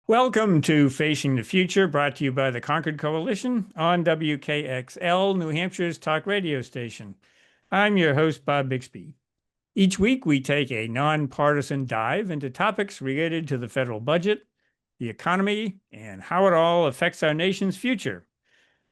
Welcome to Facing the Future, brought to you by the Concord Coalition on WKXL, New Hampshire's talk radio station. I'm your host, Bob Bixby. Each week, we take a nonpartisan dive into topics related to the federal budget, the economy, and how it all affects our nation's future.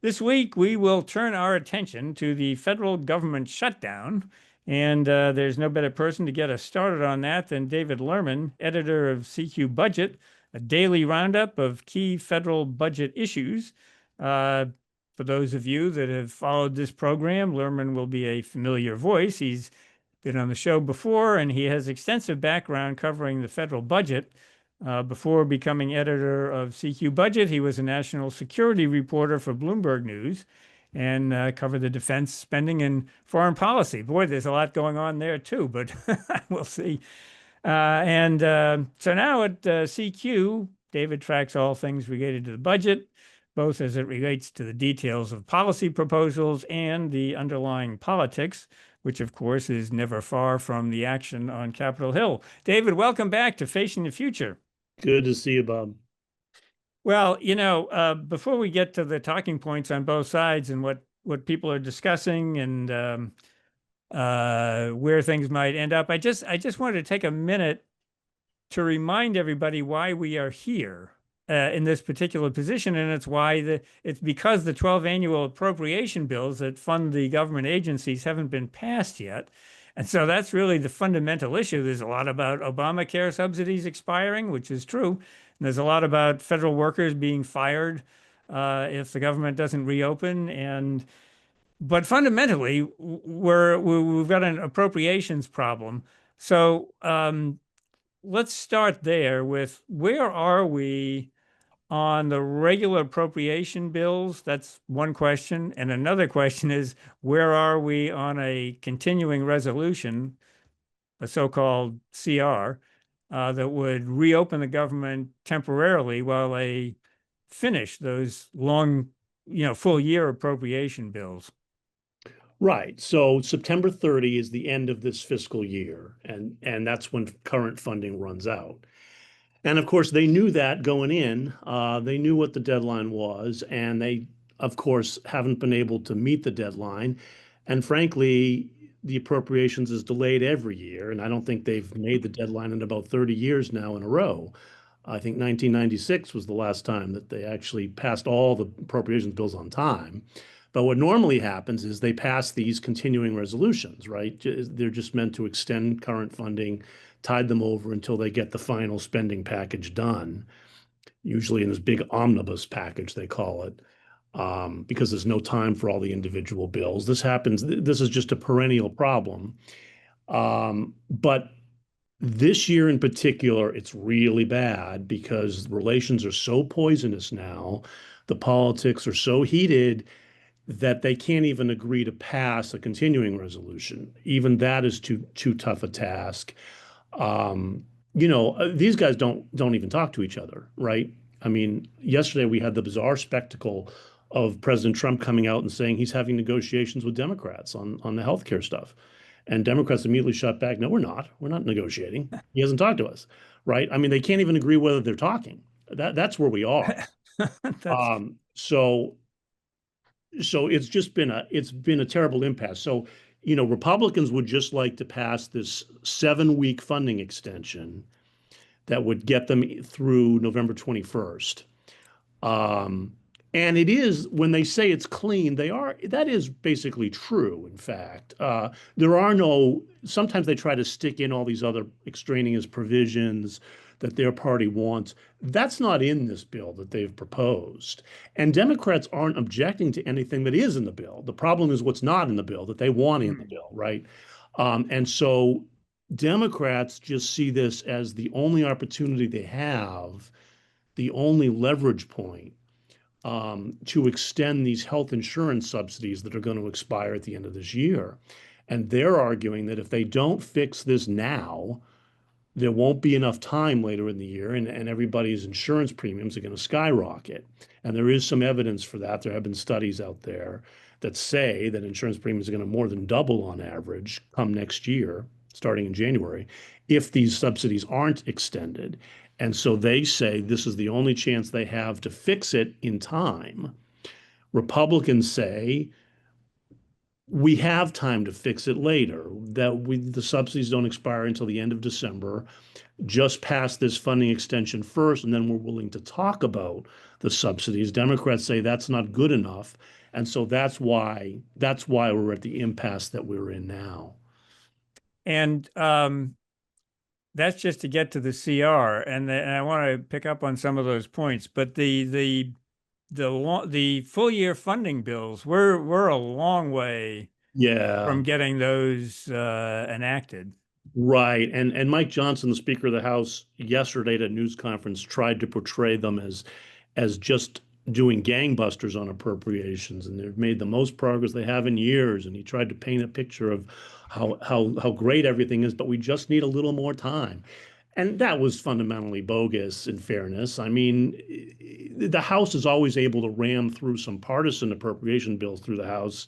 This week, we will turn our attention to the federal government shutdown, and there's no better person to get us started on that than David Lerman, editor of CQ Budget, a daily roundup of key federal budget issues. For those of you that have followed this program, Lerman will be a familiar voice. He's been on the show before, and he has extensive background covering the federal budget. Before becoming editor of CQ Budget, he was a national security reporter for Bloomberg News and covered the defense spending and foreign policy. Boy, there's a lot going on there too, but we'll see. So now at CQ, David tracks all things related to the budget, both as it relates to the details of policy proposals and the underlying politics, which of course is never far from the action on Capitol Hill. David, welcome back to Facing the Future. Good to see you, Bob. Well, before we get to the talking points on both sides and what people are discussing and where things might end up, I just wanted to take a minute to remind everybody why we are here in this particular position, and it's because the 12 annual appropriation bills that fund the government agencies haven't been passed yet. And so that's really the fundamental issue. There's a lot about Obamacare subsidies expiring, which is true. And there's a lot about federal workers being fired if the government doesn't reopen. But fundamentally, we've got an appropriations problem. So let's start there with where are we on the regular appropriation bills? That's one question. And another question is, where are we on a continuing resolution, a so-called CR, that would reopen the government temporarily while they finish those long, full year appropriation bills? Right. So September 30 is the end of this fiscal year, and that's when current funding runs out. And of course, they knew that going in. They knew what the deadline was, and they, of course, haven't been able to meet the deadline. And frankly, the appropriations is delayed every year, and I don't think they've made the deadline in about 30 years now in a row. I think 1996 was the last time that they actually passed all the appropriations bills on time. But what normally happens is they pass these continuing resolutions, right? They're just meant to extend current funding, tide them over until they get the final spending package done, usually in this big omnibus package, they call it, because there's no time for all the individual bills. This is just a perennial problem. But this year in particular, it's really bad because relations are so poisonous now, the politics are so heated that they can't even agree to pass a continuing resolution. Even that is too tough a task. These guys don't even talk to each other, right? I mean, yesterday we had the bizarre spectacle of President Trump coming out and saying he's having negotiations with Democrats on the healthcare stuff. And Democrats immediately shut back. No, we're not. We're not negotiating. He hasn't talked to us, right? I mean, they can't even agree whether they're talking. That's where we are. So it's been a terrible impasse. So, Republicans would just like to pass this 7-week funding extension that would get them through November 21st. And it is, when they say it's clean, that is basically true, in fact. Sometimes they try to stick in all these other extraneous provisions that their party wants. That's not in this bill that they've proposed. And Democrats aren't objecting to anything that is in the bill. The problem is what's not in the bill that they want in the bill, right? And so Democrats just see this as the only opportunity they have, the only leverage point to extend these health insurance subsidies that are going to expire at the end of this year. And they're arguing that if they don't fix this now, there won't be enough time later in the year, and everybody's insurance premiums are going to skyrocket. And there is some evidence for that. There have been studies out there that say that insurance premiums are going to more than double on average come next year, starting in January, if these subsidies aren't extended. And so they say this is the only chance they have to fix it in time. Republicans say we have time to fix it later, that the subsidies don't expire until the end of December. Just pass this funding extension first, and then we're willing to talk about the subsidies. Democrats say that's not good enough. And so that's why we're at the impasse that we're in now. And that's just to get to the CR, and I want to pick up on some of those points. But the full year funding bills, we're a long way Yeah. from getting those enacted. Right. And Mike Johnson, the Speaker of the House, yesterday at a news conference tried to portray them as just doing gangbusters on appropriations, and they've made the most progress they have in years. And he tried to paint a picture of how great everything is, but we just need a little more time. And that was fundamentally bogus, in fairness. I mean, the House is always able to ram through some partisan appropriation bills through the House.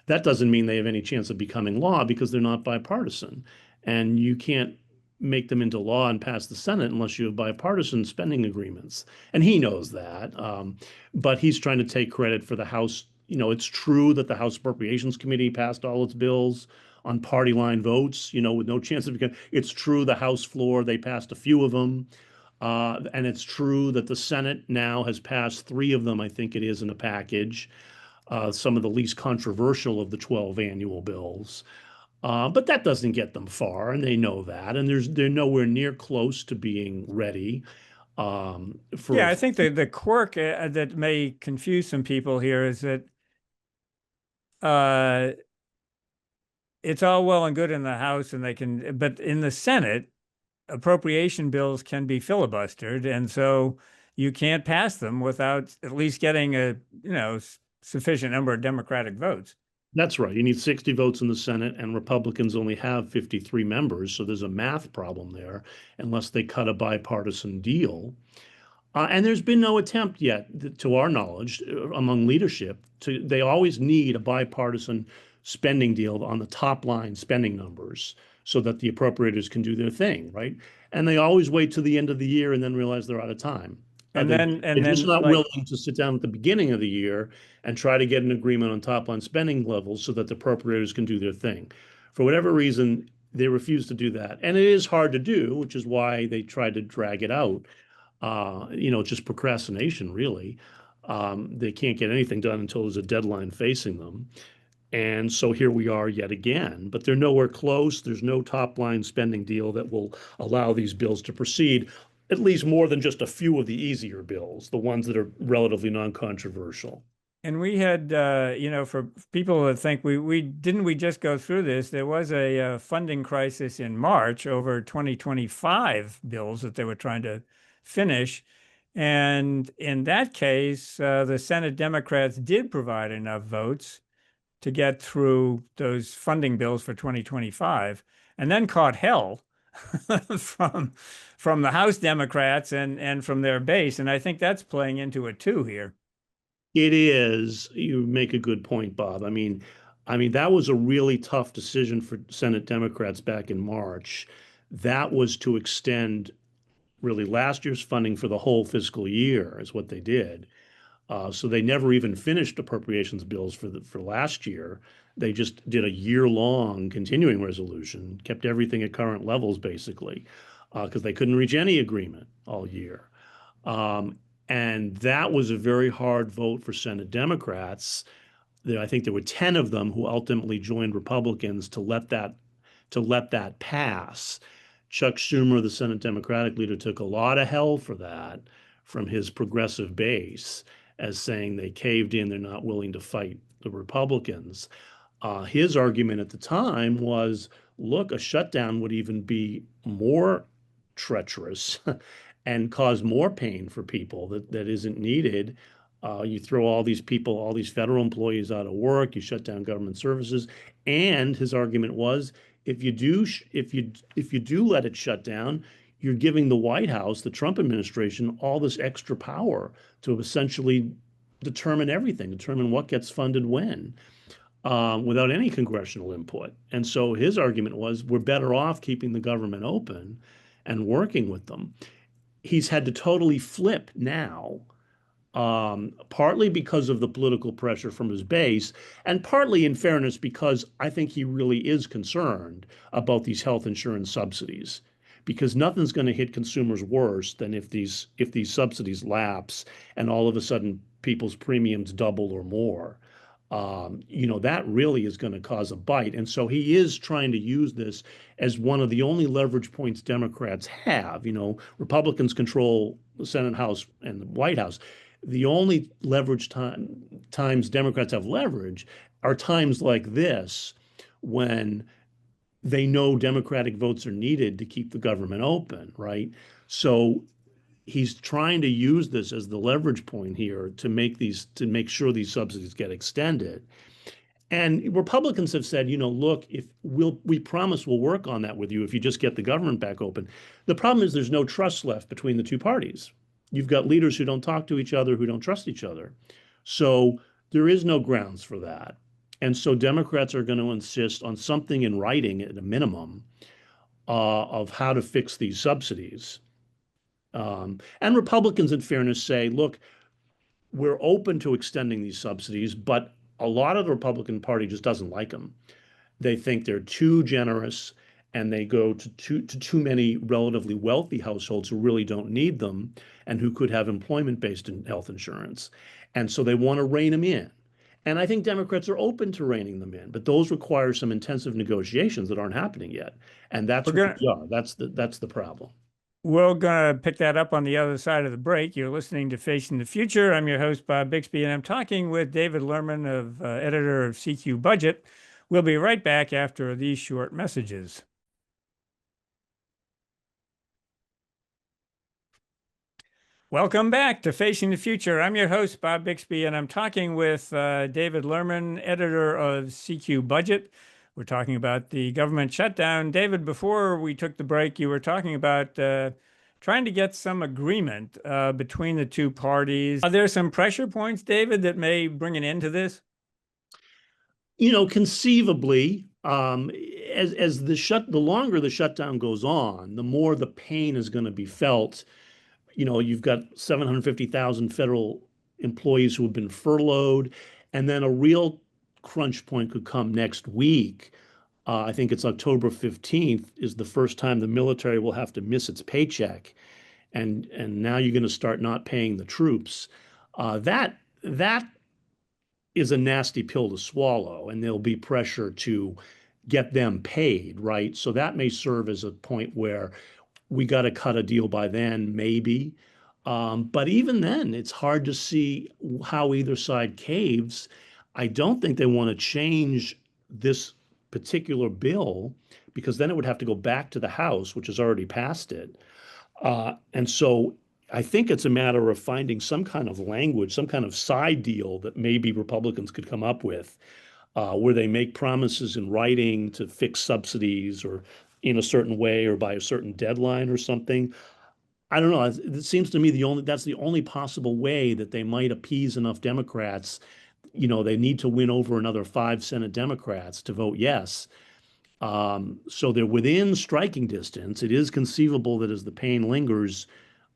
That doesn't mean they have any chance of becoming law because they're not bipartisan. And you can't make them into law and pass the Senate unless you have bipartisan spending agreements. And he knows that. But he's trying to take credit for the House. You know, it's true that the House Appropriations Committee passed all its bills on party line votes, with no chance of becoming. It's true the House floor, they passed a few of them. And it's true that the Senate now has passed three of them, I think it is, in a package, some of the least controversial of the 12 annual bills. But that doesn't get them far, and they know that. And they're nowhere near close to being ready for Yeah, a. I think the quirk that may confuse some people here is that uh, it's all well and good in the House, but in the Senate, appropriation bills can be filibustered, and so you can't pass them without at least getting a sufficient number of Democratic votes. That's right. You need 60 votes in the Senate, and Republicans only have 53 members. So there's a math problem there, unless they cut a bipartisan deal. And there's been no attempt yet, to our knowledge, among leadership. They always need a bipartisan spending deal on the top line spending numbers so that the appropriators can do their thing, right? And they always wait to the end of the year and then realize they're out of time. And They're, then they're and just then not like willing to sit down at the beginning of the year and try to get an agreement on top line spending levels so that the appropriators can do their thing. For whatever reason, they refuse to do that. And it is hard to do, which is why they try to drag it out. Just procrastination, really. They can't get anything done until there's a deadline facing them. And so here we are yet again, but they're nowhere close. There's no top line spending deal that will allow these bills to proceed, at least more than just a few of the easier bills, the ones that are relatively non-controversial. and we had for people that think we just go through this, there was a funding crisis in March over 2025 bills that they were trying to finish. And in that case, the Senate Democrats did provide enough votes to get through those funding bills for 2025, and then caught hell from from the House Democrats and from their base. And I think that's playing into it too here. It is. You make a good point, Bob. I mean, that was a really tough decision for Senate Democrats back in March. That was to extend really last year's funding for the whole fiscal year, is what they did. So they never even finished appropriations bills for last year. They just did a year-long continuing resolution, kept everything at current levels basically, because they couldn't reach any agreement all year. Um, and that was a very hard vote for Senate Democrats. I think there were 10 of them who ultimately joined Republicans to let that pass. Chuck Schumer, the Senate Democratic leader, took a lot of hell for that from his progressive base, as saying they caved in, they're not willing to fight the Republicans. His argument at the time was, look, a shutdown would even be more treacherous and cause more pain for people that isn't needed. You throw all these people, all these federal employees out of work, you shut down government services. And his argument was, if you do let it shut down, you're giving the White House, the Trump administration, all this extra power to essentially determine what gets funded when, without any congressional input. And so his argument was, we're better off keeping the government open and working with them. he's had to totally flip now, partly because of the political pressure from his base, and partly, in fairness, because I think he really is concerned about these health insurance subsidies. Because nothing's going to hit consumers worse than if these subsidies lapse and all of a sudden people's premiums double or more. That really is going to cause a bite. And so he is trying to use this as one of the only leverage points Democrats have. Republicans control the Senate, House, and the White House. The only times Democrats have leverage are times like this when they know Democratic votes are needed to keep the government open, right? So he's trying to use this as the leverage point here to make sure these subsidies get extended. And Republicans have said, look, if we promise we'll work on that with you if you just get the government back open. The problem is there's no trust left between the two parties. You've got leaders who don't talk to each other, who don't trust each other. So there is no grounds for that. And so Democrats are going to insist on something in writing at a minimum of how to fix these subsidies. And Republicans, in fairness, say, look, we're open to extending these subsidies, but a lot of the Republican Party just doesn't like them. They think they're too generous and they go to too many relatively wealthy households who really don't need them and who could have employment-based health insurance. And so they want to rein them in. And I think Democrats are open to reining them in, but those require some intensive negotiations that aren't happening yet. And that's We're where gonna we are. That's the problem. we're gonna pick that up on the other side of the break. You're listening to Facing the Future. I'm your host, Bob Bixby, and I'm talking with David Lerman, editor of CQ Budget. We'll be right back after these short messages. Welcome back to Facing the Future. I'm your host, Bob Bixby, and I'm talking with David Lerman, editor of CQ Budget. We're talking about the government shutdown. David, before we took the break, you were talking about trying to get some agreement between the two parties. Are there some pressure points, David, that may bring an end to this? Conceivably, as the longer the shutdown goes on, the more the pain is going to be felt. You've got 750,000 federal employees who have been furloughed, and then a real crunch point could come next week. I think it's October 15th is the first time the military will have to miss its paycheck, and now you're going to start not paying the troops. That is a nasty pill to swallow, and there'll be pressure to get them paid, right? So that may serve as a point where we got to cut a deal by then, maybe. But even then, it's hard to see how either side caves. I don't think they want to change this particular bill because then it would have to go back to the House, which has already passed it. And so I think it's a matter of finding some kind of language, some kind of side deal that maybe Republicans could come up with, where they make promises in writing to fix subsidies or in a certain way or by a certain deadline or something. I don't know. It seems to me that's the only possible way that they might appease enough Democrats. They need to win over another 5 Senate Democrats to vote yes. So they're within striking distance. It is conceivable that as the pain lingers,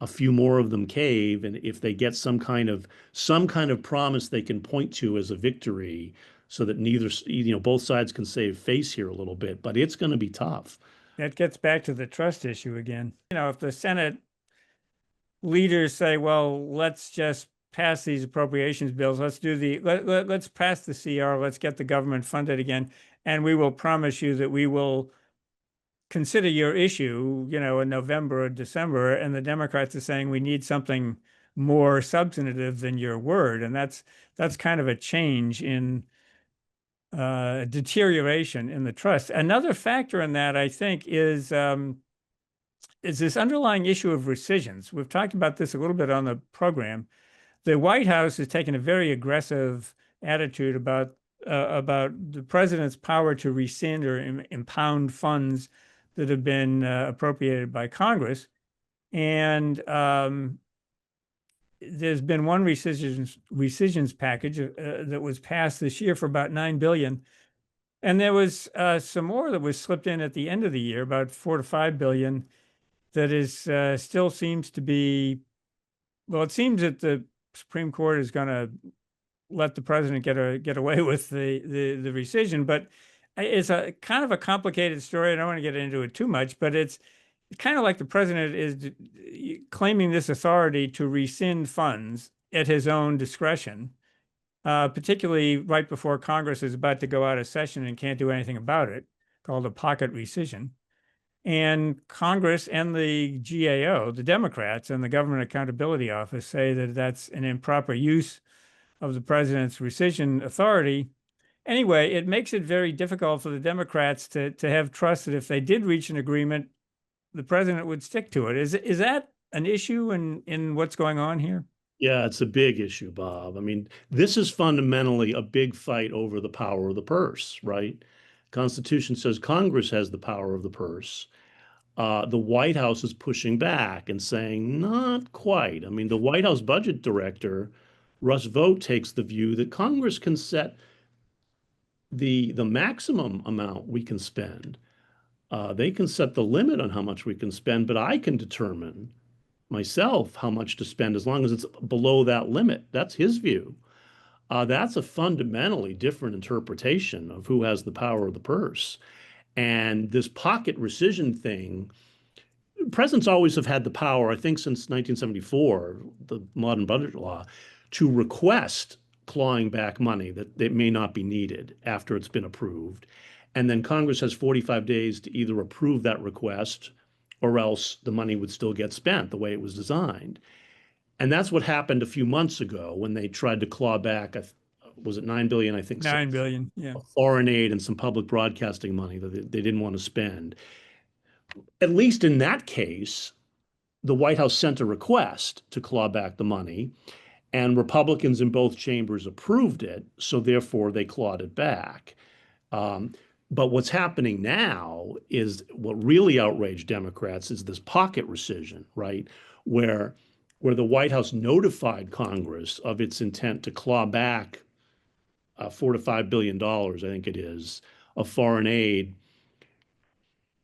a few more of them cave, and if they get some kind of promise they can point to as a victory, so that both sides can save face here a little bit, but it's going to be tough. That gets back to the trust issue again. If the Senate leaders say, well, let's just pass these appropriations bills, let's pass the CR, let's get the government funded again, and we will promise you that we will consider your issue, in November or December, and the Democrats are saying we need something more substantive than your word, and that's kind of a change in deterioration in the trust. Another factor in that, I think, is this underlying issue of rescissions. We've talked about this a little bit on the program. The White House has taken a very aggressive attitude about the president's power to rescind or impound funds that have been appropriated by Congress. And there's been one rescissions package that was passed this year for about $9 billion. And there was some more that was slipped in at the end of the year, about $4 to $5 billion. that is still seems to be, well, it seems that the Supreme Court is going to let the president get away with the rescission, but it's a kind of a complicated story. I don't want to get into it too much, but it's kind of like the president is claiming this authority to rescind funds at his own discretion, particularly right before Congress is about to go out of session and can't do anything about it, called a pocket rescission. And Congress and the GAO, the Democrats and the Government Accountability Office say that that's an improper use of the president's rescission authority. Anyway, it makes it very difficult for the Democrats to have trust that if they did reach an agreement, the president would stick to it. Is that an issue in what's going on here? Yeah, it's a big issue, Bob. I mean, this is fundamentally a big fight over the power of the purse, right? Constitution says Congress has the power of the purse. The White House is pushing back and saying, not quite. I mean, the White House budget director, Russ Vought, takes the view that Congress can set the maximum amount we can spend. They can set the limit on how much we can spend, but I can determine myself how much to spend as long as it's below that limit. That's his view. That's a fundamentally different interpretation of who has the power of the purse. And this pocket rescission thing, presidents always have had the power, I think since 1974, the modern budget law, to request clawing back money that may not be needed after it's been approved. And then Congress has 45 days to either approve that request or else the money would still get spent the way it was designed. And that's what happened a few months ago when they tried to claw back, was it 9 billion, I think, 9 billion, yeah. foreign aid and some public broadcasting money that they didn't want to spend. At least in that case, the White House sent a request to claw back the money, and Republicans in both chambers approved it, so therefore they clawed it back. But what's happening now is what really outraged Democrats is this pocket rescission, right? Where the White House notified Congress of its intent to claw back $4 to $5 billion, I think it is, of foreign aid.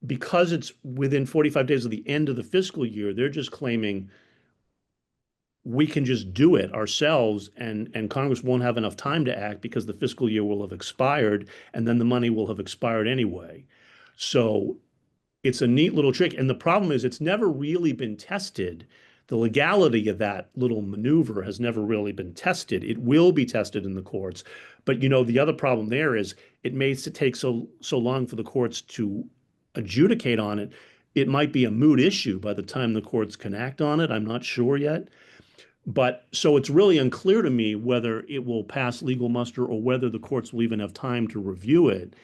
Because it's within 45 days of the end of the fiscal year, they're just claiming we can just do it ourselves, and Congress won't have enough time to act because the fiscal year will have expired, and then the money will have expired anyway. So it's a neat little trick. And the problem is it's never really been tested. The legality of that little maneuver has never really been tested. It will be tested in the courts. But the other problem there is it makes it take so long for the courts to adjudicate on it. It might be a moot issue by the time the courts can act on it. I'm not sure yet. But so it's really unclear to me whether it will pass legal muster or whether the courts will even have time to review it.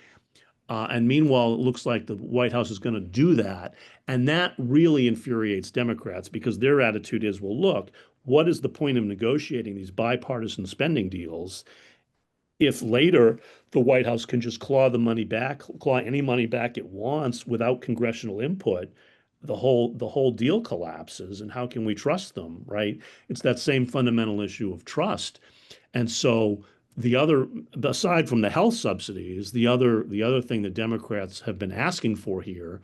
And meanwhile, it looks like the White House is going to do that. And that really infuriates Democrats because their attitude is, well, look, what is the point of negotiating these bipartisan spending deals if later the White House can just claw any money back it wants without congressional input? The whole deal collapses, and how can we trust them, right? It's that same fundamental issue of trust. And so aside from the health subsidies, the other thing that Democrats have been asking for here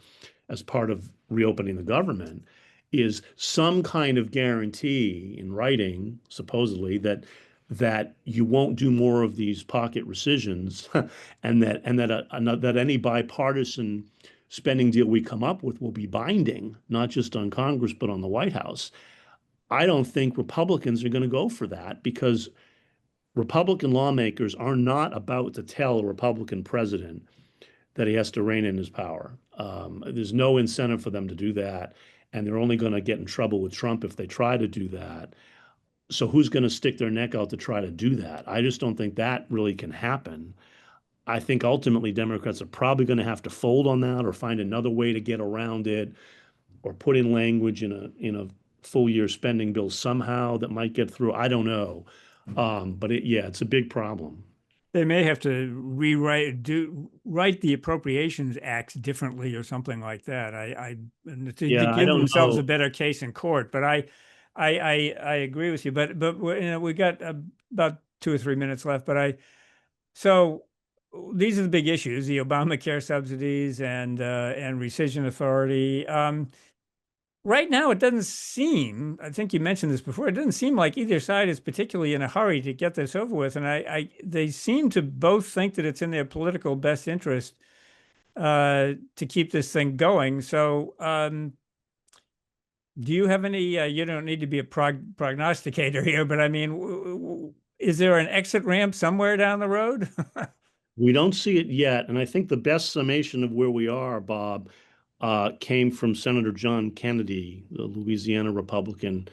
as part of reopening the government is some kind of guarantee in writing, supposedly, that you won't do more of these pocket rescissions and that any bipartisan spending deal we come up with will be binding, not just on Congress, but on the White House. I don't think Republicans are going to go for that because Republican lawmakers are not about to tell a Republican president that he has to rein in his power. There's no incentive for them to do that. And they're only going to get in trouble with Trump if they try to do that. So who's going to stick their neck out to try to do that? I just don't think that really can happen. I think ultimately Democrats are probably going to have to fold on that or find another way to get around it or put in language in a full year spending bill somehow that might get through. I don't know. But it's a big problem. They may have to write the Appropriations Acts differently or something like that. To Yeah, I give don't themselves know. a better case in court. But I agree with you. But we got about 2 or 3 minutes left. So these are the big issues: the Obamacare subsidies and rescission authority. right now it doesn't seem, I think you mentioned this before, it doesn't seem like either side is particularly in a hurry to get this over with. And they seem to both think that it's in their political best interest to keep this thing going. So, do you have any, you don't need to be a prognosticator here, but I mean, is there an exit ramp somewhere down the road? We don't see it yet, and I think the best summation of where we are, Bob, came from Senator John Kennedy, the Louisiana Republican,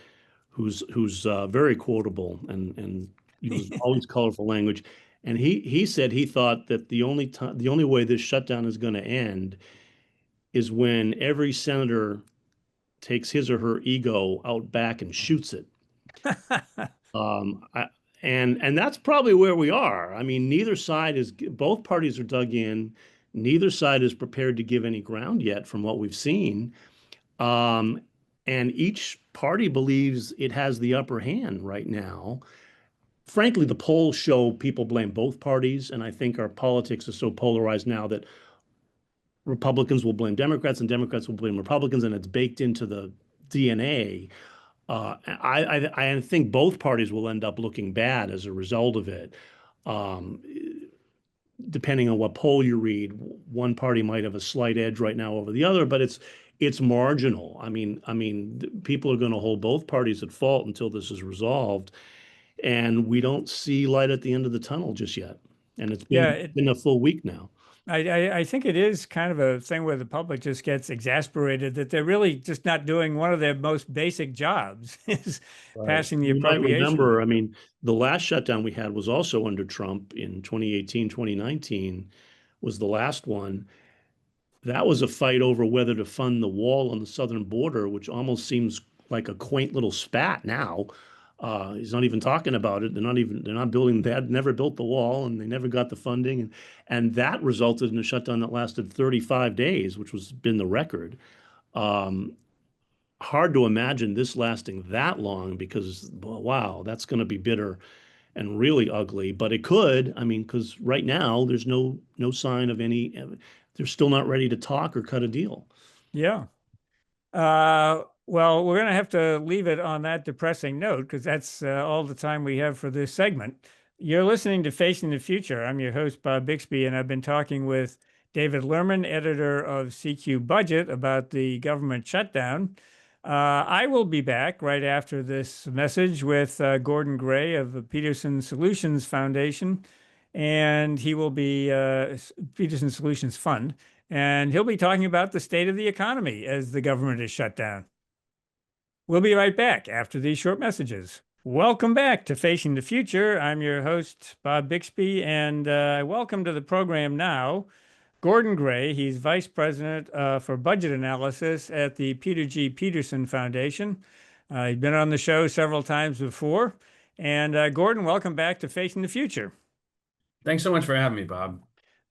who's very quotable and uses always colorful language. And he said he thought that the only way this shutdown is going to end is when every senator takes his or her ego out back and shoots it. Um, I, and that's probably where we are. I mean, both parties are dug in. Neither side is prepared to give any ground yet from what we've seen. Um, and each party believes it has the upper hand right now. Frankly, the polls show people blame both parties, and I think our politics is so polarized now that Republicans will blame Democrats and Democrats will blame Republicans, and it's baked into the DNA. I think both parties will end up looking bad as a result of it. Um, Depending on what poll you read, one party might have a slight edge right now over the other, but it's marginal. People are going to hold both parties at fault until this is resolved, and we don't see light at the end of the tunnel just yet. And it's Yeah, been a full week now. I think it is kind of a thing where the public just gets exasperated that they're really just not doing one of their most basic jobs, is Right. passing the You might appropriation remember, bill. the last shutdown we had was also under Trump in 2018, 2019 was the last one. That was a fight over whether to fund the wall on the southern border, which almost seems like a quaint little spat now. He's not even talking about it. They're not building, they had never built the wall and they never got the funding. And that resulted in a shutdown that lasted 35 days, which was been the record. Um, Hard to imagine this lasting that long because, well, wow, that's going to be bitter and really ugly. But it could, because right now there's no sign of any. They're still not ready to talk or cut a deal. Yeah. Well, we're going to have to leave it on that depressing note because that's all the time we have for this segment. You're listening to Facing the Future. I'm your host, Bob Bixby, and I've been talking with David Lerman, editor of CQ Budget, about the government shutdown. I will be back right after this message with Gordon Gray of the Peterson Solutions Foundation, and he will be Peterson Solutions Fund, and he'll be talking about the state of the economy as the government is shut down. We'll be right back after these short messages. Welcome back to Facing the Future. I'm your host, Bob Bixby, and welcome to the program now, Gordon Gray. He's Vice President for Budget Analysis at the Peter G Peterson Foundation. He's been on the show several times before. And Gordon, welcome back to Facing the Future. Thanks so much for having me, Bob.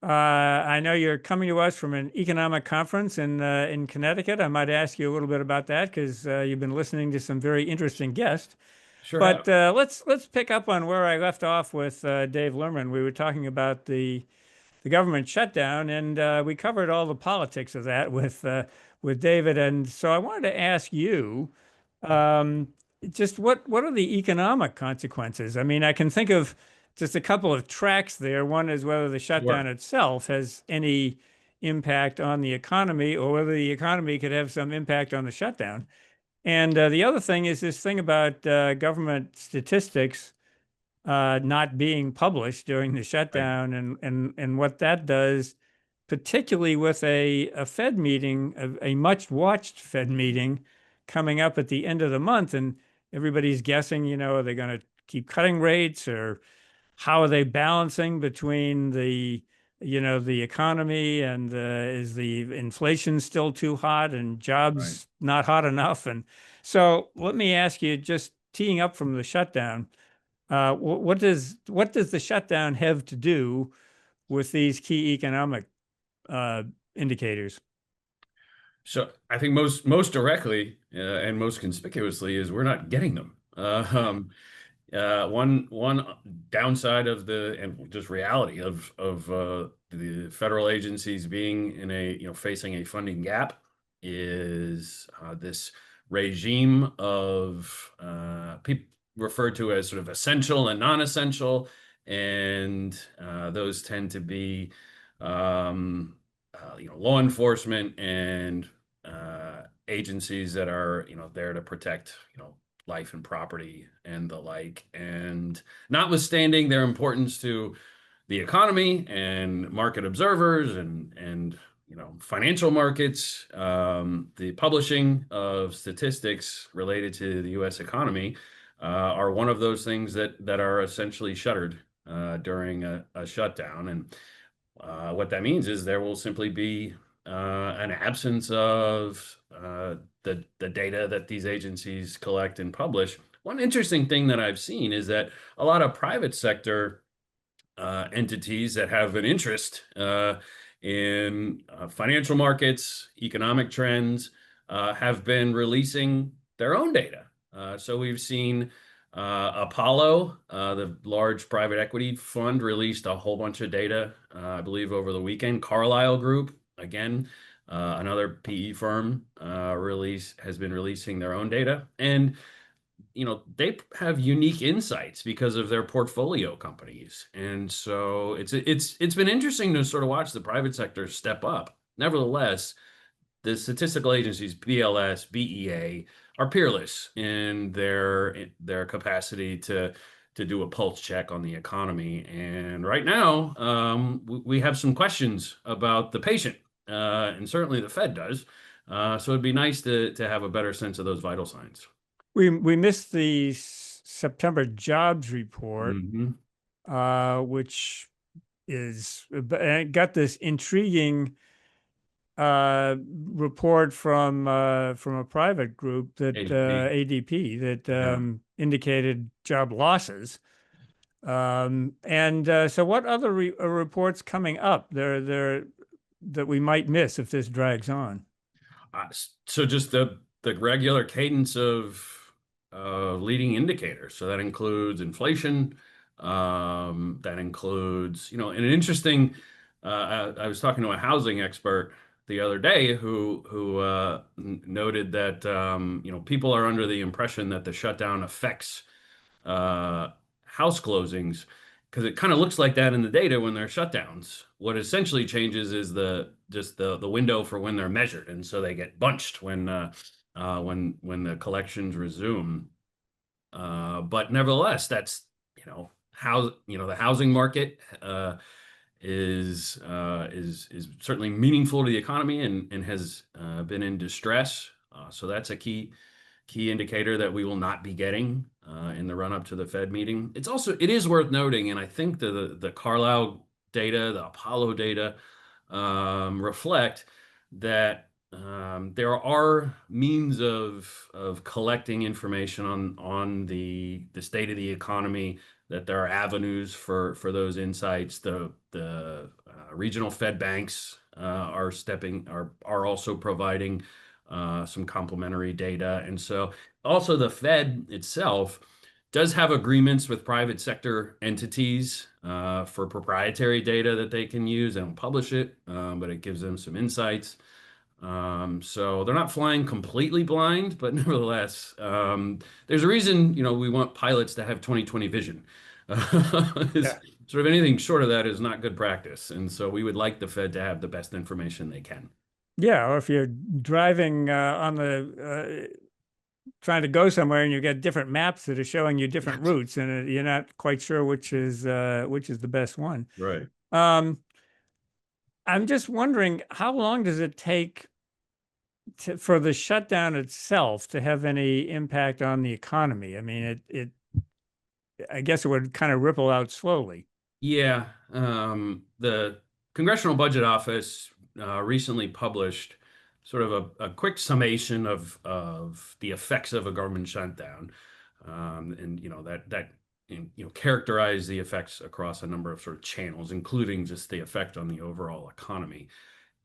I know you're coming to us from an economic conference in Connecticut. I might ask you a little bit about that because you've been listening to some very interesting guests. Sure But have. let's pick up on where I left off with Dave Lerman. We were talking about the government shutdown, and we covered all the politics of that with David. And so I wanted to ask you, um, just what are the economic consequences? I mean, I can think of just a couple of tracks there. One is whether the shutdown Sure. itself has any impact on the economy, or whether the economy could have some impact on the shutdown. And the other thing is this thing about government statistics not being published during the Right. shutdown, and what that does, particularly with a Fed meeting, a much watched Fed meeting coming up at the end of the month, and everybody's guessing, are they going to keep cutting rates, or how are they balancing between the economy and is the inflation still too hot and Right. jobs not hot enough? And so let me ask you, just teeing up from the shutdown, what does the shutdown have to do with these key economic uh, indicators? So I think most directly and most conspicuously is we're not getting them. One downside of the and just reality of the federal agencies being in a facing a funding gap is this regime of people referred to as sort of essential and non-essential, and those tend to be law enforcement and agencies that are there to protect life and property and the like. And notwithstanding their importance to the economy and market observers and financial markets, the publishing of statistics related to the U.S. economy are one of those things that are essentially shuttered during a shutdown. And what that means is there will simply be an absence of the data that these agencies collect and publish. One interesting thing that I've seen is that a lot of private sector entities that have an interest in financial markets, economic trends, have been releasing their own data. So we've seen Apollo, the large private equity fund, released a whole bunch of data, I believe, over the weekend. Carlyle Group, again, another PE firm, has been releasing their own data. And they have unique insights because of their portfolio companies. And so it's been interesting to sort of watch the private sector step up. Nevertheless, the statistical agencies, BLS, BEA, are peerless in their capacity to do a pulse check on the economy. And right now, we have some questions about the patient, and certainly the Fed does. So it'd be nice to have a better sense of those vital signs. We missed the September jobs report, which got this intriguing report from a private group that ADP that indicated job losses. So what other reports coming up there that we might miss if this drags on? So just the regular cadence of leading indicators. So that includes inflation. That includes, an interesting. I was talking to a housing expert the other day who noted that people are under the impression that the shutdown affects house closings, because it kind of looks like that in the data when they're shutdowns. What essentially changes is just the window for when they're measured, and so they get bunched when the collections resume. But nevertheless, that's how the housing market is certainly meaningful to the economy and has been in distress. So that's a key indicator that we will not be getting in the run up to the Fed meeting. It is worth noting, and I think the Carlyle data, the Apollo data, reflect that there are means of collecting information on the state of the economy, that there are avenues for those insights. The regional Fed banks are also providing some complementary data. And so also the Fed itself does have agreements with private sector entities for proprietary data that they can use. They don't publish it, but it gives them some insights. So they're not flying completely blind, but nevertheless, there's a reason, we want pilots to have 20/20 vision. Sort of anything short of that is not good practice. And so we would like the Fed to have the best information they can. Yeah, or if you're driving trying to go somewhere and you get different maps that are showing you different routes, and you're not quite sure which is the best one. Right. I'm just wondering, how long does it take for the shutdown itself to have any impact on the economy? I mean, I guess it would kind of ripple out slowly. Yeah. The Congressional Budget Office recently published sort of a quick summation of the effects of a government shutdown, and that characterize the effects across a number of sort of channels, including just the effect on the overall economy.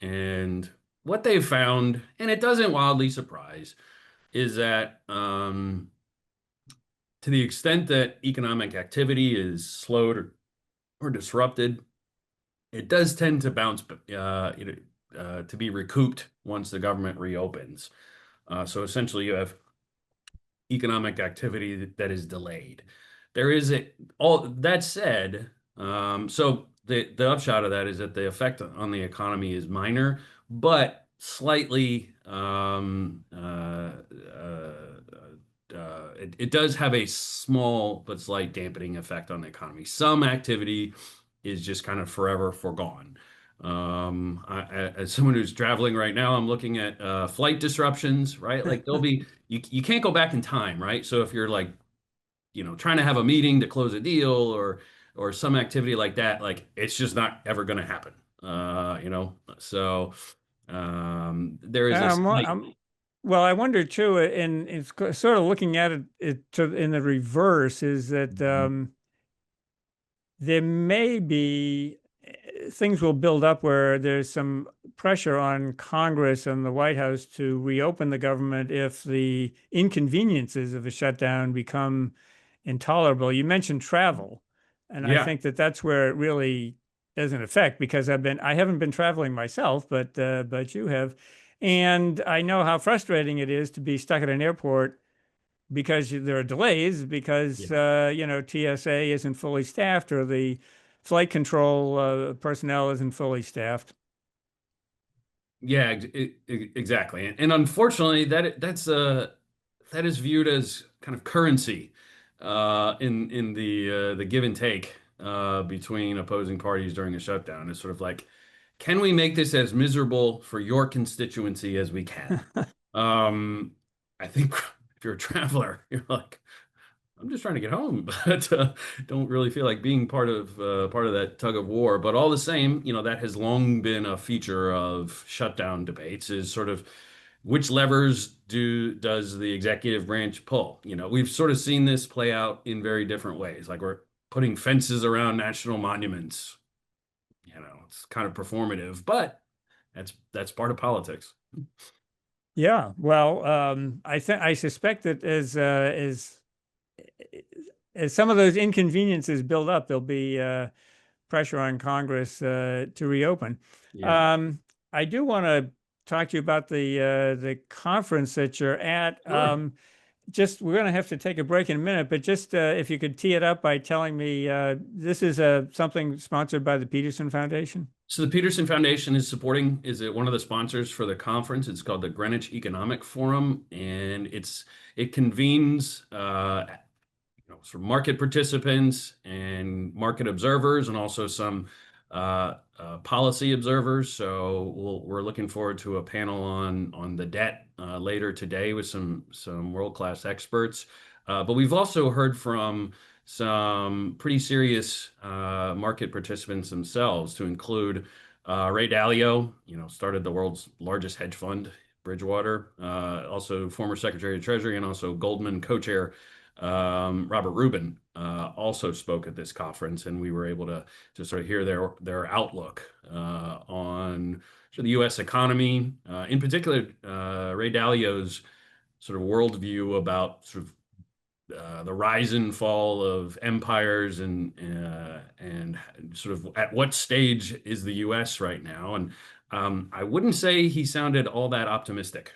And what they've found, and it doesn't wildly surprise, is that to the extent that economic activity is slowed or disrupted, it does tend to bounce, to be recouped once the government reopens. So essentially, you have economic activity that is delayed. There is a all that said, so the upshot of that is that the effect on the economy is minor, but slightly it does have a small but slight dampening effect on the economy. Some activity is just kind of forever forgone. As someone who's traveling right now, I'm looking at flight disruptions, right? Like there'll be you can't go back in time, right? So if you're like, trying to have a meeting to close a deal or some activity like that, like it's just not ever going to happen. So there is a slight, Well, I wonder too, and it's sort of looking at it in the reverse, is that there may be things will build up where there's some pressure on Congress and the White House to reopen the government if the inconveniences of a shutdown become intolerable. You mentioned travel, and I yeah. think that that's where it really doesn't affect, because I haven't been traveling myself, but you have, and I know how frustrating it is to be stuck at an airport because there are delays because Yeah. TSA isn't fully staffed, or the flight control personnel isn't fully staffed. Yeah, exactly. And unfortunately, that is viewed as kind of currency in the give and take between opposing parties during a shutdown. It's sort of like, can we make this as miserable for your constituency as we can? Um, I think if you're a traveler, you're like, I'm just trying to get home, but don't really feel like being part of that tug of war. But all the same, that has long been a feature of shutdown debates, is sort of which levers does the executive branch pull? We've sort of seen this play out in very different ways. Like we're putting fences around national monuments. It's kind of performative, but that's part of politics. Yeah, well, I suspect that as some of those inconveniences build up, there'll be pressure on Congress to reopen. Yeah. Um, I do want to talk to you about the conference that you're at. Sure. Just we're going to have to take a break in a minute, but just if you could tee it up by telling me this is something sponsored by the Peterson Foundation. So the Peterson Foundation is one of the sponsors for the conference. It's called the Greenwich Economic Forum, and it convenes sort of market participants and market observers, and also some policy observers. So we're looking forward to a panel on the debt later today with some world-class experts. But we've also heard from some pretty serious market participants themselves, to include Ray Dalio, started the world's largest hedge fund, Bridgewater, also former Secretary of Treasury, and also Goldman co-chair Robert Rubin also spoke at this conference, and we were able to sort of hear their outlook on the U.S. economy, in particular Ray Dalio's sort of worldview about sort of the rise and fall of empires, and sort of at what stage is the U.S. right now. And I wouldn't say he sounded all that optimistic,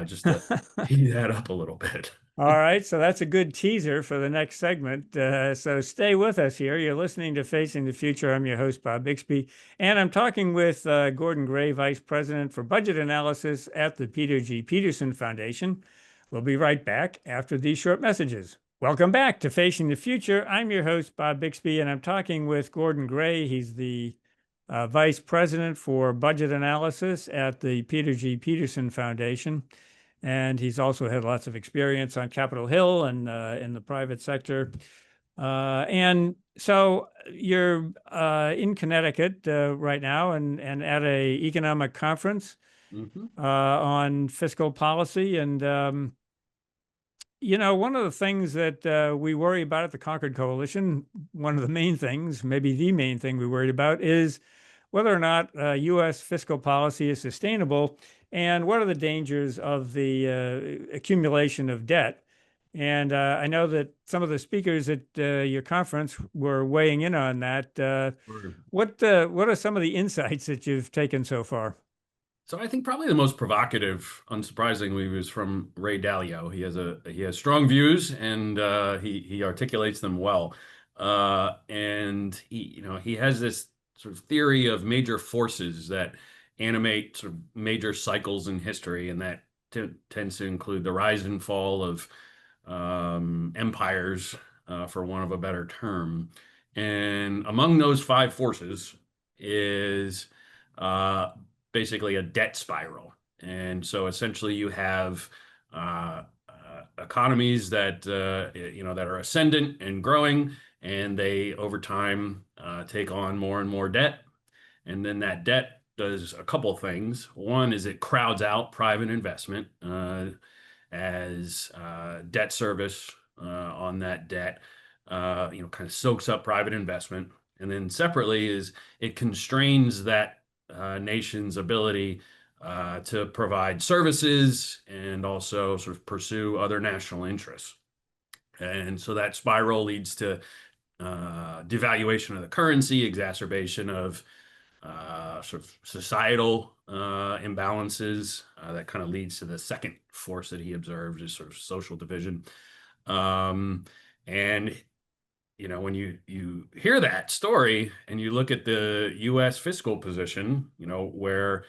just to tee that up a little bit. All right, so that's a good teaser for the next segment. So stay with us here. You're listening to Facing the Future. I'm your host, Bob Bixby, and I'm talking with Gordon Gray, Vice President for Budget Analysis at the Peter G Peterson Foundation. We'll be right back after these short messages. Welcome back to Facing the Future. I'm your host, Bob Bixby, and I'm talking with Gordon Gray. He's the Vice President for Budget Analysis at the Peter G Peterson Foundation. And he's also had lots of experience on Capitol Hill and in the private sector. And so you're in Connecticut right now, and at a economic conference on fiscal policy. And one of the things that we worry about at the Concord Coalition, one of the main things, maybe the main thing we worried about, is whether or not U.S. fiscal policy is sustainable, and what are the dangers of the accumulation of debt. And I know that some of the speakers at your conference were weighing in on that. What are some of the insights that you've taken so far? So I think probably the most provocative, unsurprisingly, was from Ray Dalio. He has strong views, and he articulates them well. And he has this sort of theory of major forces that animate sort of major cycles in history, and that tends to include the rise and fall of empires, for want of a better term. And among those five forces is uh, basically a debt spiral. And so essentially you have economies that that are ascendant and growing, and they over time take on more and more debt. And then that debt does a couple things. One is it crowds out private investment, as debt service on that debt, kind of soaks up private investment. And then separately is it constrains that nation's ability to provide services and also sort of pursue other national interests. And so that spiral leads to devaluation of the currency, exacerbation of sort of societal imbalances that kind of leads to the second force that he observed is sort of social division. And when you hear that story and you look at the U.S. fiscal position, where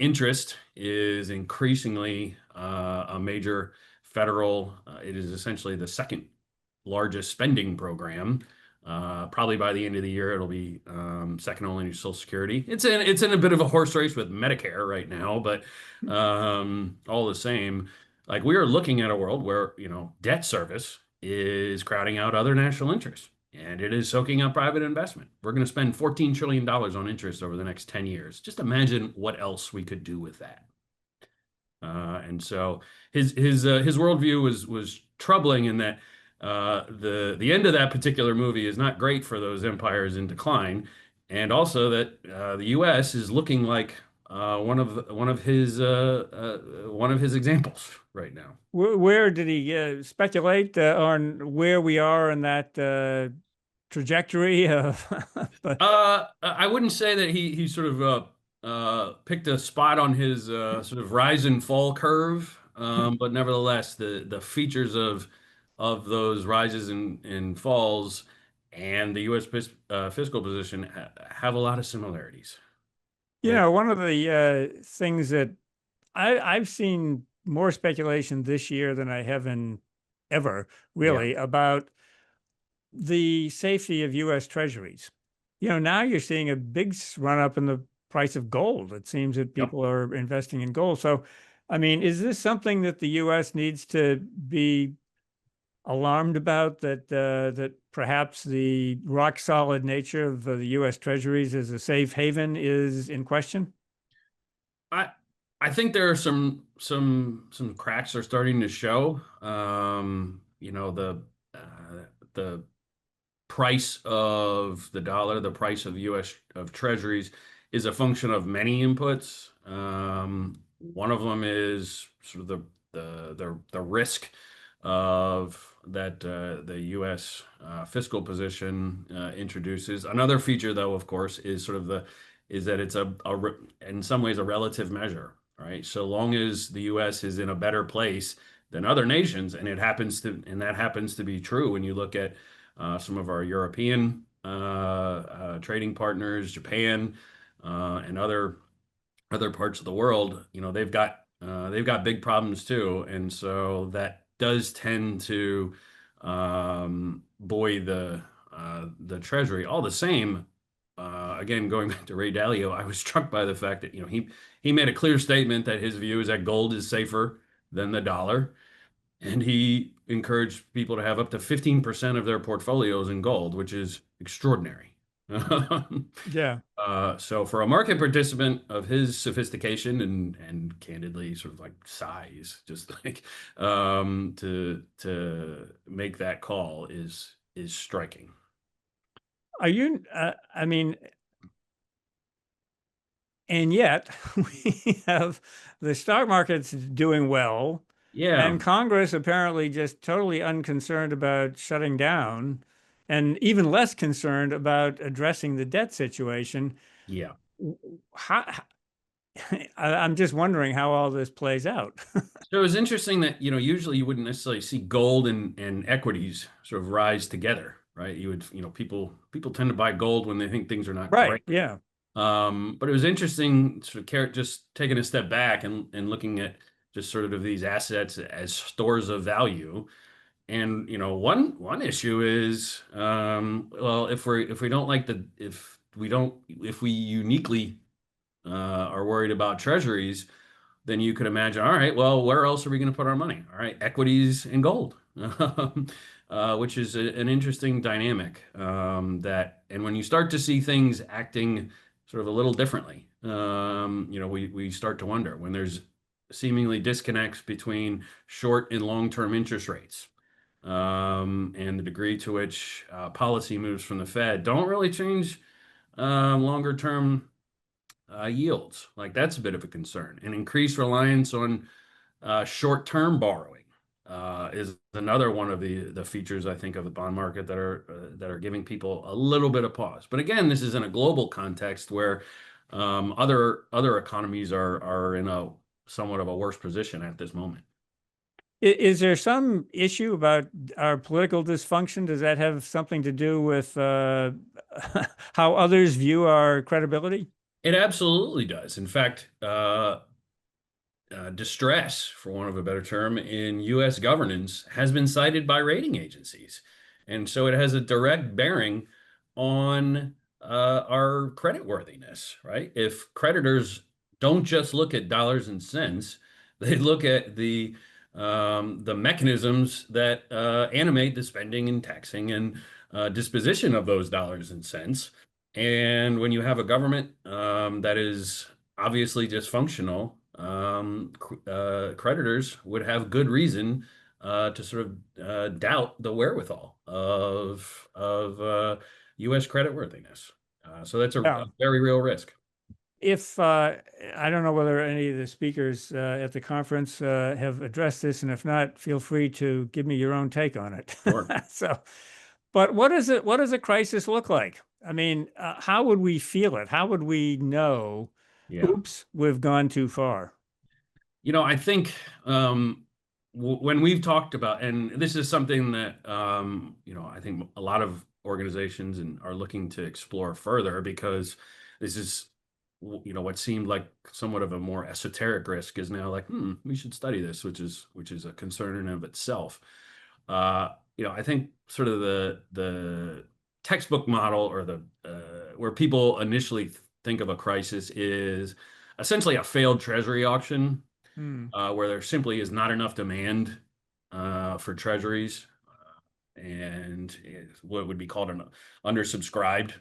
interest is increasingly a major federal, it is essentially the second largest spending program. Probably by the end of the year, it'll be second only to Social Security. It's in a bit of a horse race with Medicare right now, but all the same, like we are looking at a world where debt service is crowding out other national interests, and it is soaking up private investment. We're going to spend $14 trillion on interest over the next 10 years. Just imagine what else we could do with that. And so his worldview was troubling in that the end of that particular movie is not great for those empires in decline, and also that the U.S. is looking like one of his examples right now. Where did he speculate on where we are in that trajectory? But I wouldn't say that he sort of picked a spot on his sort of rise and fall curve, but nevertheless, the features of those rises and falls and the U.S. Fiscal position have a lot of similarities. Right? one of the things that I've seen more speculation this year than I have in ever, Yeah. really, about the safety of U.S. treasuries. Now you're seeing a big run up in the price of gold. It seems that Yep. people are investing in gold. So, I mean, is this something that the U.S. needs to be alarmed about, that perhaps the rock solid nature of the U.S. treasuries as a safe haven is in question? I I think there are some cracks are starting to show. The price of the dollar, the price of U.S. of treasuries is a function of many inputs. One of them is sort of the risk of that the U.S. Fiscal position introduces. Another feature, though, of course, is sort of is that it's in some ways a relative measure, right? So long as the U.S. is in a better place than other nations, and that happens to be true when you look at some of our European trading partners, Japan, and other parts of the world, they've got big problems too, and so that does tend to buoy the Treasury. All the same, again, going back to Ray Dalio, I was struck by the fact that he made a clear statement that his view is that gold is safer than the dollar. And he encouraged people to have up to 15% of their portfolios in gold, which is extraordinary. Yeah. So for a market participant of his sophistication and candidly sort of like size, just like to make that call is striking. Are you, I mean, and yet we have the stock market's doing well, Yeah, and Congress apparently just totally unconcerned about shutting down and even less concerned about addressing the debt situation. yeah. How I'm just wondering how all this plays out. So it was interesting that, usually you wouldn't necessarily see gold and equities sort of rise together, right? You would, people tend to buy gold when they think things are not Right. great. Yeah. But it was interesting sort of just taking a step back and looking at just sort of these assets as stores of value. And one issue is, well, if we don't like the if we uniquely are worried about treasuries, then you could imagine, all right, well, where else are we going to put our money? All right, equities and gold, which is an interesting dynamic. And when you start to see things acting sort of a little differently, we start to wonder when there's seemingly disconnects between short and long-term interest rates, and the degree to which policy moves from the Fed don't really change longer-term yields. Like that's a bit of a concern. And increased reliance on short-term borrowing is another one of the features I think of the bond market that are giving people a little bit of pause. But again, this is in a global context where other economies are in a somewhat of a worse position at this moment. Is there some issue about our political dysfunction? Does that have something to do with how others view our credibility? It absolutely does. In fact, distress, for want of a better term, in U.S. governance has been cited by rating agencies. And so it has a direct bearing on our creditworthiness, right? If creditors don't just look at dollars and cents, they look at the mechanisms that animate the spending and taxing and disposition of those dollars and cents. And when you have a government that is obviously dysfunctional, creditors would have good reason to sort of doubt the wherewithal of U.S. creditworthiness. So that's a Yeah. very real risk. If I don't know whether any of the speakers at the conference have addressed this, and if not, feel free to give me your own take on it. Sure. So, but what is it? What does a crisis look like? I mean, how would we feel it? How would we know? Yeah. Oops, we've gone too far. I think when we've talked about, and this is something that I think a lot of organizations are looking to explore further because this is, what seemed like somewhat of a more esoteric risk is now like, we should study this, which is a concern in and of itself. I think sort of the textbook model or the where people initially think of a crisis is essentially a failed treasury auction where there simply is not enough demand for treasuries, and what would be called an undersubscribed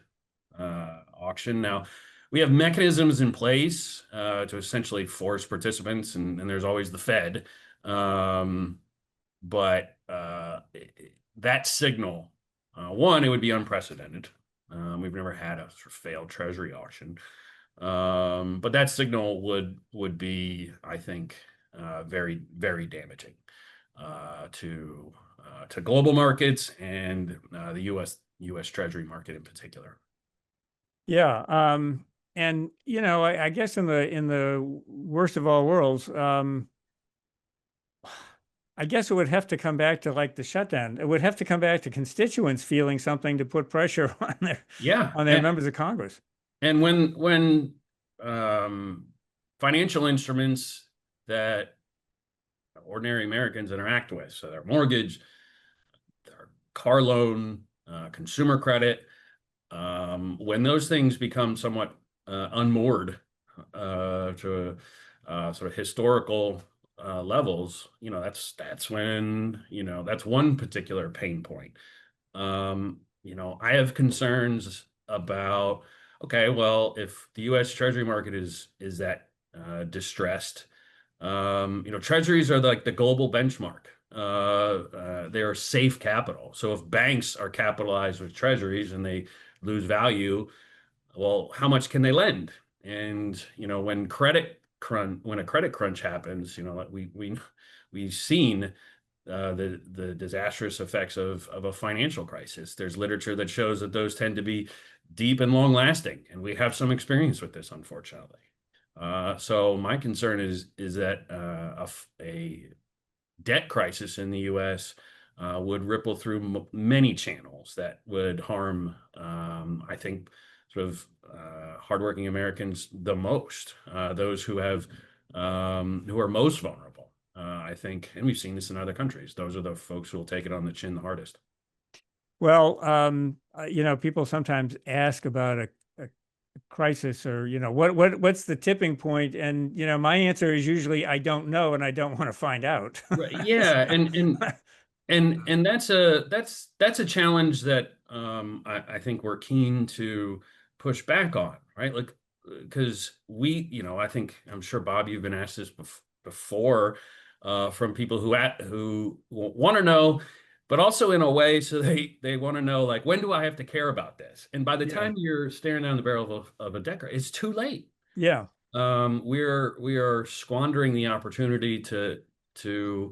auction. Now, we have mechanisms in place to essentially force participants, and there's always the Fed. But that signal, one, it would be unprecedented. We've never had a sort of failed treasury auction. But that signal would be, I think, very, very damaging to global markets and the U.S. Treasury market in particular. Yeah. And I guess in the worst of all worlds, I guess it would have to come back to like the shutdown. It would have to come back to constituents feeling something to put pressure on Yeah, their members of Congress. and when financial instruments that ordinary Americans interact with, so their mortgage, their car loan, consumer credit, when those things become somewhat unmoored to sort of historical levels, that's when that's one particular pain point. I have concerns about, okay, well, if the U.S. Treasury market is that distressed, treasuries are like the global benchmark. They are safe capital. So if banks are capitalized with treasuries and they lose value, well, how much can they lend? And when a credit crunch happens, we've seen the disastrous effects of a financial crisis. There's literature that shows that those tend to be deep and long lasting, and we have some experience with this, unfortunately. So my concern is that a debt crisis in the U.S. Would ripple through many channels that would harm, I think, sort of hardworking Americans the most, those who are most vulnerable. I think, and we've seen this in other countries. Those are the folks who will take it on the chin the hardest. Well, people sometimes ask about a crisis, or, what's the tipping point? And, my answer is usually, I don't know, and I don't want to find out. Right. Yeah. And that's a challenge that I think we're keen to push back on, right? Like, because I think, I'm sure, Bob, you've been asked this before from people who want to know, but also in a way, so they want to know, like, when do I have to care about this? And by the Yeah. time you're staring down the barrel of a deck, it's too late. Yeah. We are squandering the opportunity to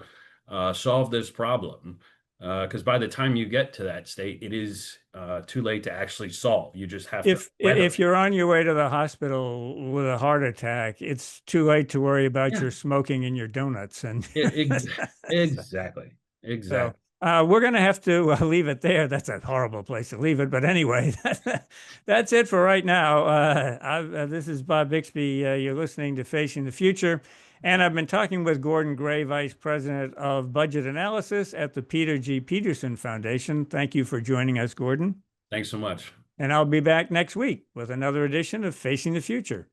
solve this problem, because by the time you get to that state, it is too late to actually solve. You just have to weather If it. you're on your way to the hospital with a heart attack, it's too late to worry about Yeah, your smoking and your donuts. And exactly, so exactly. we're going to have to leave it there. That's a horrible place to leave it. But anyway, that's it for right now. This is Bob Bixby. You're listening to Facing the Future. And I've been talking with Gordon Gray, Vice President of Budget Analysis at the Peter G Peterson Foundation. Thank you for joining us, Gordon. Thanks so much. And I'll be back next week with another edition of Facing the Future.